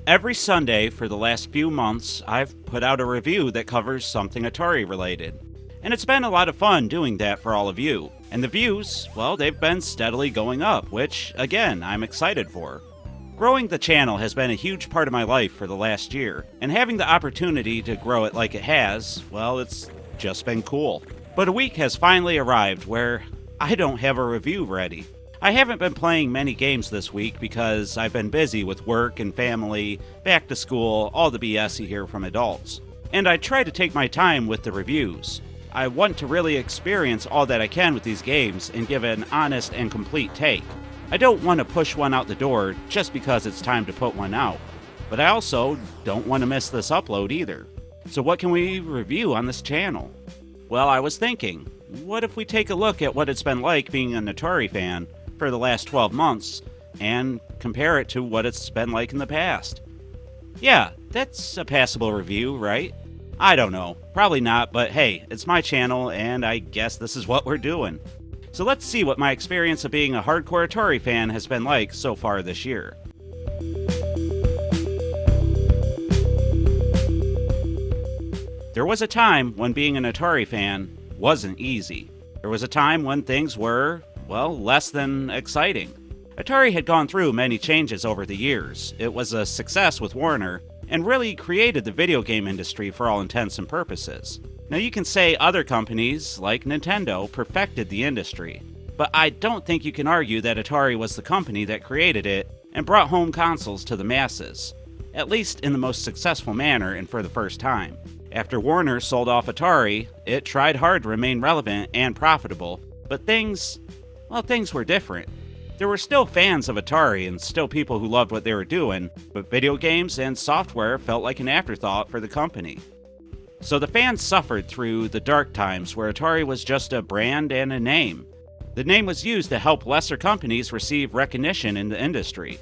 Every Sunday for the last few months, I've put out a review that covers something Atari related. And it's been a lot of fun doing that for all of you. And the views, well, they've been steadily going up, which, again, I'm excited for. Growing the channel has been a huge part of my life for the last year, and having the opportunity to grow it like it has, well, it's just been cool. But a week has finally arrived where I don't have a review ready. I haven't been playing many games this week because I've been busy with work and family, back to school, all the BS you hear from adults. And I try to take my time with the reviews. I want to really experience all that I can with these games and give an honest and complete take. I don't want to push one out the door just because it's time to put one out. But I also don't want to miss this upload either. So what can we review on this channel? Well, I was thinking, what if we take a look at what it's been like being an Atari fan for the last 12 months and compare it to what it's been like in the past? Yeah, that's a passable review, right? I don't know, probably not, but hey, it's my channel and I guess this is what we're doing. So let's see what my experience of being a hardcore Atari fan has been like so far this year. There was a time when being an Atari fan wasn't easy. There was a time when things were, well, less than exciting. Atari had gone through many changes over the years. It was a success with Warner, and really created the video game industry for all intents and purposes. Now you can say other companies, like Nintendo, perfected the industry, but I don't think you can argue that Atari was the company that created it and brought home consoles to the masses, at least in the most successful manner and for the first time. After Warner sold off Atari, it tried hard to remain relevant and profitable, but things were different. There were still fans of Atari and still people who loved what they were doing, but video games and software felt like an afterthought for the company. So the fans suffered through the dark times where Atari was just a brand and a name. The name was used to help lesser companies receive recognition in the industry.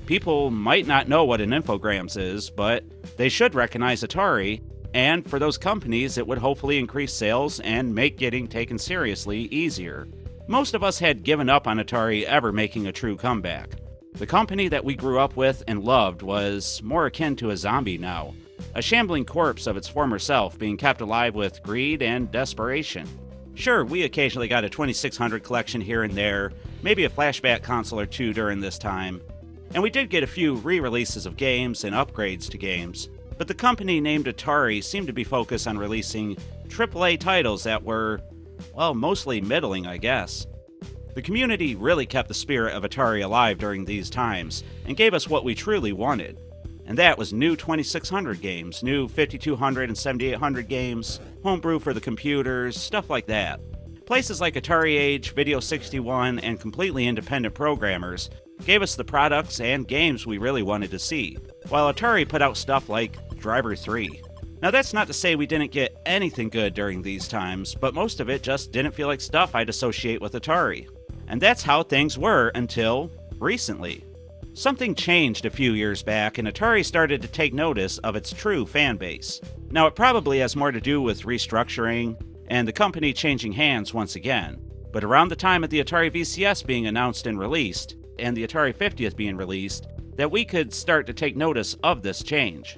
People might not know what an infogrames is, but they should recognize Atari, and for those companies it would hopefully increase sales and make getting taken seriously easier. Most of us had given up on Atari ever making a true comeback. The company that we grew up with and loved was more akin to a zombie now, a shambling corpse of its former self being kept alive with greed and desperation. Sure, we occasionally got a 2600 collection here and there, maybe a flashback console or two during this time, and we did get a few re-releases of games and upgrades to games, but the company named Atari seemed to be focused on releasing AAA titles that were, well, mostly middling, I guess. The community really kept the spirit of Atari alive during these times and gave us what we truly wanted. And that was new 2600 games, new 5200 and 7800 games, homebrew for the computers, stuff like that. Places like Atari Age, Video 61, and completely independent programmers gave us the products and games we really wanted to see, while Atari put out stuff like Driver 3. Now that's not to say we didn't get anything good during these times, but most of it just didn't feel like stuff I'd associate with Atari. And that's how things were until recently. Something changed a few years back and Atari started to take notice of its true fan base. Now it probably has more to do with restructuring and the company changing hands once again, but around the time of the Atari VCS being announced and released, and the Atari 50th being released, that we could start to take notice of this change.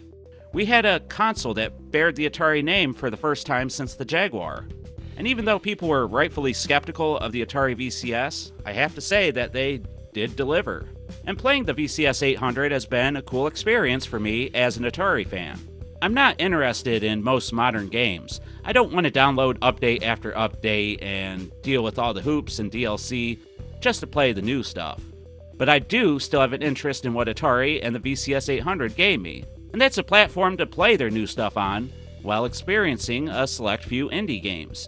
We had a console that bared the Atari name for the first time since the Jaguar. And even though people were rightfully skeptical of the Atari VCS, I have to say that they did deliver. And playing the VCS 800 has been a cool experience for me as an Atari fan. I'm not interested in most modern games. I don't want to download update after update and deal with all the hoops and DLC just to play the new stuff. But I do still have an interest in what Atari and the VCS 800 gave me. And that's a platform to play their new stuff on, while experiencing a select few indie games.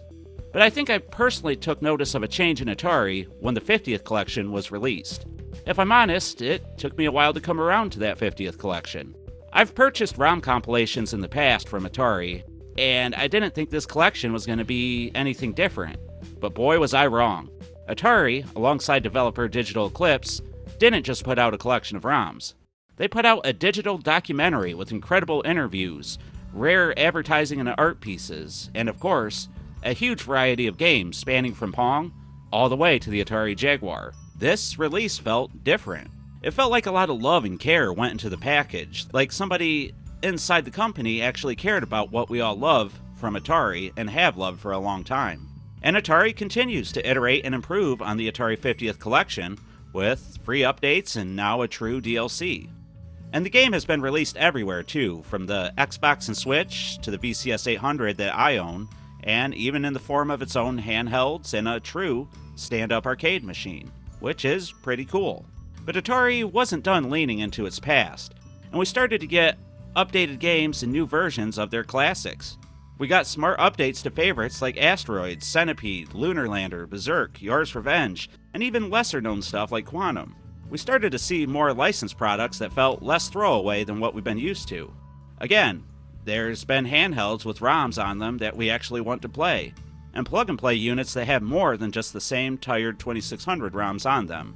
But I think I personally took notice of a change in Atari when the 50th collection was released. If I'm honest, it took me a while to come around to that 50th collection. I've purchased ROM compilations in the past from Atari, and I didn't think this collection was going to be anything different. But boy was I wrong. Atari, alongside developer Digital Eclipse, didn't just put out a collection of ROMs. They put out a digital documentary with incredible interviews, rare advertising and art pieces, and of course, a huge variety of games spanning from Pong all the way to the Atari Jaguar. This release felt different. It felt like a lot of love and care went into the package, like somebody inside the company actually cared about what we all love from Atari and have loved for a long time. And Atari continues to iterate and improve on the Atari 50th collection with free updates and now a true DLC. And the game has been released everywhere too, from the Xbox and Switch to the VCS 800 that I own, and even in the form of its own handhelds and a true stand-up arcade machine, which is pretty cool. But Atari wasn't done leaning into its past, and we started to get updated games and new versions of their classics. We got smart updates to favorites like Asteroids, Centipede, Lunar Lander, Berserk, Yours Revenge, and even lesser-known stuff like Quantum. We started to see more licensed products that felt less throwaway than what we've been used to. Again, there's been handhelds with ROMs on them that we actually want to play, and plug-and-play units that have more than just the same tired 2600 ROMs on them.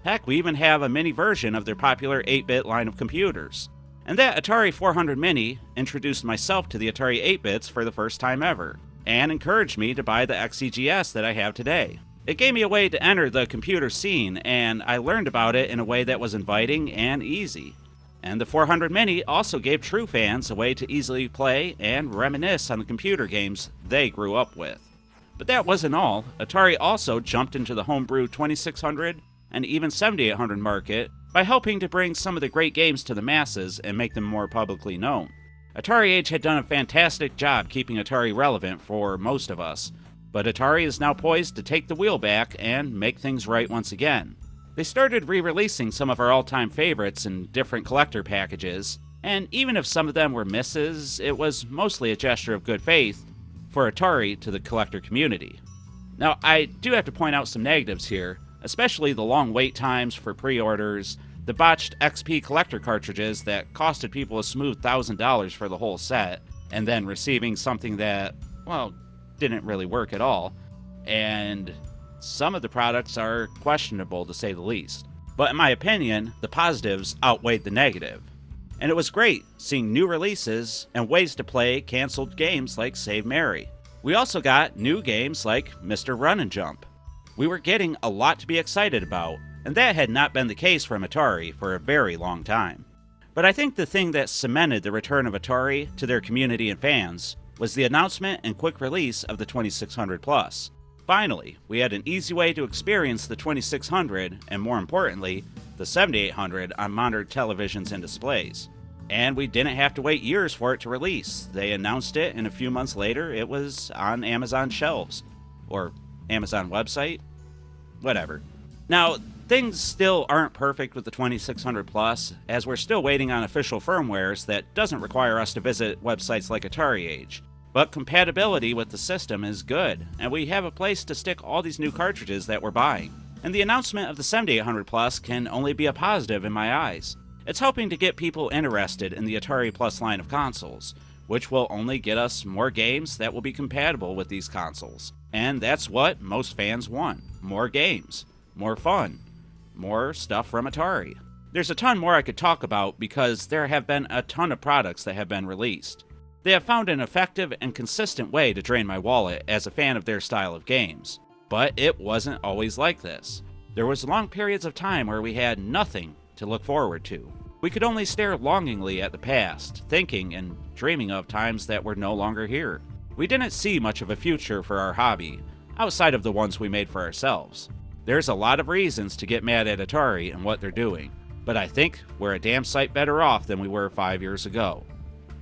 Heck, we even have a mini version of their popular 8-bit line of computers. And that Atari 400 Mini introduced myself to the Atari 8-bits for the first time ever, and encouraged me to buy the XEGS that I have today. It gave me a way to enter the computer scene, and I learned about it in a way that was inviting and easy. And the 400 Mini also gave true fans a way to easily play and reminisce on the computer games they grew up with. But that wasn't all. Atari also jumped into the homebrew 2600 and even 7800 market by helping to bring some of the great games to the masses and make them more publicly known. Atari Age had done a fantastic job keeping Atari relevant for most of us, but Atari is now poised to take the wheel back and make things right once again. They started re-releasing some of our all-time favorites in different collector packages, and even if some of them were misses, it was mostly a gesture of good faith for Atari to the collector community. Now, I do have to point out some negatives here, especially the long wait times for pre-orders, the botched XP collector cartridges that costed people a smooth $1,000 for the whole set, and then receiving something that, well, didn't really work at all, and some of the products are questionable to say the least. But in my opinion, the positives outweighed the negative. And it was great seeing new releases and ways to play canceled games like Save Mary. We also got new games like Mr. Run and Jump. We were getting a lot to be excited about, and that had not been the case from Atari for a very long time. But I think the thing that cemented the return of Atari to their community and fans was the announcement and quick release of the 2600 Plus. Finally, we had an easy way to experience the 2600, and more importantly, the 7800 on modern televisions and displays. And we didn't have to wait years for it to release. They announced it, and a few months later, it was on Amazon shelves. Or Amazon website? Whatever. Now, things still aren't perfect with the 2600 Plus, as we're still waiting on official firmwares that doesn't require us to visit websites like Atari Age. But compatibility with the system is good, and we have a place to stick all these new cartridges that we're buying. And the announcement of the 7800 Plus can only be a positive in my eyes. It's helping to get people interested in the Atari Plus line of consoles, which will only get us more games that will be compatible with these consoles. And that's what most fans want. More games. More fun. More stuff from Atari. There's a ton more I could talk about because there have been a ton of products that have been released. They have found an effective and consistent way to drain my wallet as a fan of their style of games. But it wasn't always like this. There was long periods of time where we had nothing to look forward to. We could only stare longingly at the past, thinking and dreaming of times that were no longer here. We didn't see much of a future for our hobby, outside of the ones we made for ourselves. There's a lot of reasons to get mad at Atari and what they're doing, but I think we're a damn sight better off than we were 5 years ago.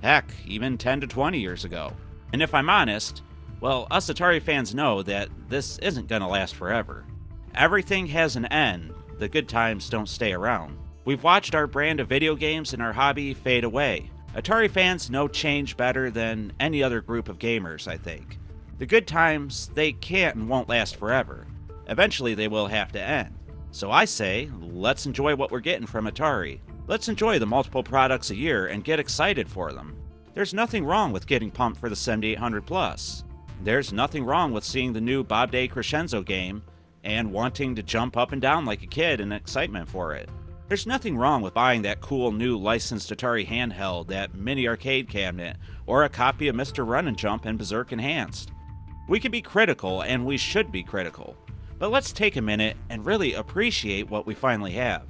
Heck, even 10 to 20 years ago. And if I'm honest, well, us Atari fans know that this isn't gonna last forever. Everything has an end. The good times don't stay around. We've watched our brand of video games and our hobby fade away. Atari fans know change better than any other group of gamers, I think. The good times, they can't and won't last forever. Eventually they will have to end. So I say, let's enjoy what we're getting from Atari. Let's enjoy the multiple products a year and get excited for them. There's nothing wrong with getting pumped for the 7800 Plus. There's nothing wrong with seeing the new Bob Day Crescenzo game and wanting to jump up and down like a kid in excitement for it. There's nothing wrong with buying that cool new licensed Atari handheld, that mini arcade cabinet, or a copy of Mr. Run and Jump and Berserk Enhanced. We can be critical, and we should be critical, but let's take a minute and really appreciate what we finally have.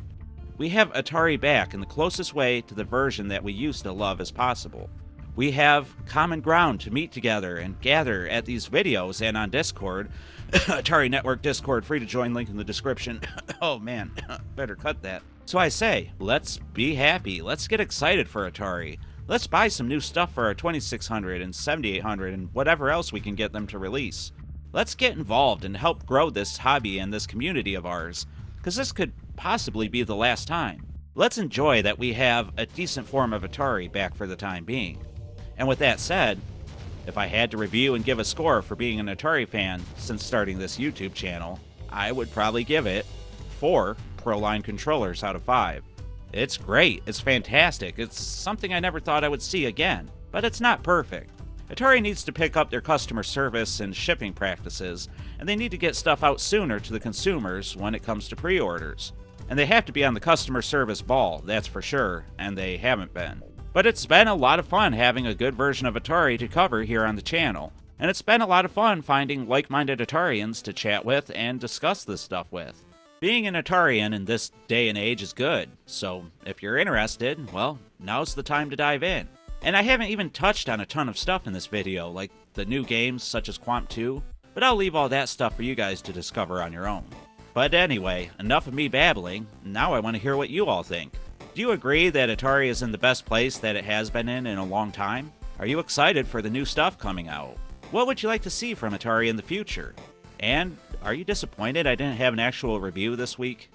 We have Atari back in the closest way to the version that we used to love as possible. We have common ground to meet together and gather at these videos and on Discord. Atari Network Discord, free to join, link in the description. Oh man, better cut that. So I say, let's be happy. Let's get excited for Atari. Let's buy some new stuff for our 2600 and 7800 and whatever else we can get them to release. Let's get involved and help grow this hobby and this community of ours, because this could possibly be the last time. Let's enjoy that we have a decent form of Atari back for the time being. And with that said, if I had to review and give a score for being an Atari fan since starting this YouTube channel, I would probably give it 4 Proline controllers out of 5. It's great, it's fantastic, it's something I never thought I would see again, but it's not perfect. Atari needs to pick up their customer service and shipping practices, and they need to get stuff out sooner to the consumers when it comes to pre-orders. And they have to be on the customer service ball, that's for sure, and they haven't been. But it's been a lot of fun having a good version of Atari to cover here on the channel, and it's been a lot of fun finding like-minded Atarians to chat with and discuss this stuff with. Being an Atarian in this day and age is good, so if you're interested, well, now's the time to dive in. And I haven't even touched on a ton of stuff in this video, like the new games such as Quamp 2, but I'll leave all that stuff for you guys to discover on your own. But anyway, enough of me babbling, now I want to hear what you all think. Do you agree that Atari is in the best place that it has been in a long time? Are you excited for the new stuff coming out? What would you like to see from Atari in the future? And are you disappointed I didn't have an actual review this week?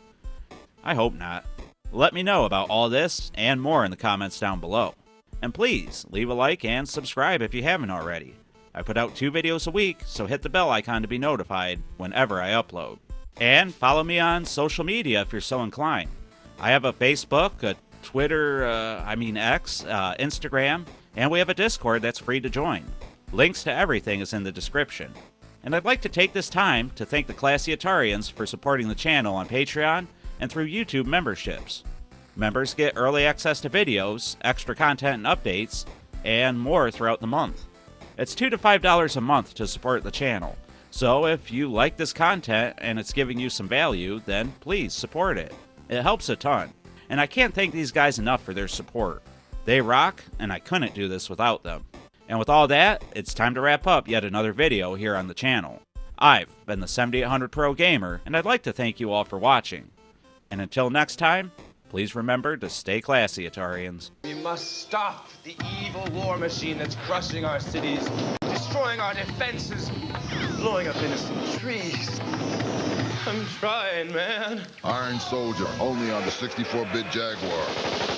I hope not. Let me know about all this and more in the comments down below. And please, leave a like and subscribe if you haven't already. I put out 2 videos a week, so hit the bell icon to be notified whenever I upload. And follow me on social media if you're so inclined. I have a Facebook, a Twitter, X, Instagram, and we have a Discord that's free to join. Links to everything is in the description. And I'd like to take this time to thank the Classy Atarians for supporting the channel on Patreon and through YouTube memberships. Members get early access to videos, extra content and updates, and more throughout the month. It's $2 to $5 a month to support the channel, so if you like this content and it's giving you some value, then please support it. It helps a ton, and I can't thank these guys enough for their support. They rock, and I couldn't do this without them. And with all that, it's time to wrap up yet another video here on the channel. I've been the 7800 Pro Gamer, and I'd like to thank you all for watching. And until next time, please remember to stay classy, Atarians. We must stop the evil war machine that's crushing our cities, destroying our defenses, blowing up innocent trees. I'm trying, man. Iron Soldier, only on the 64-bit Jaguar.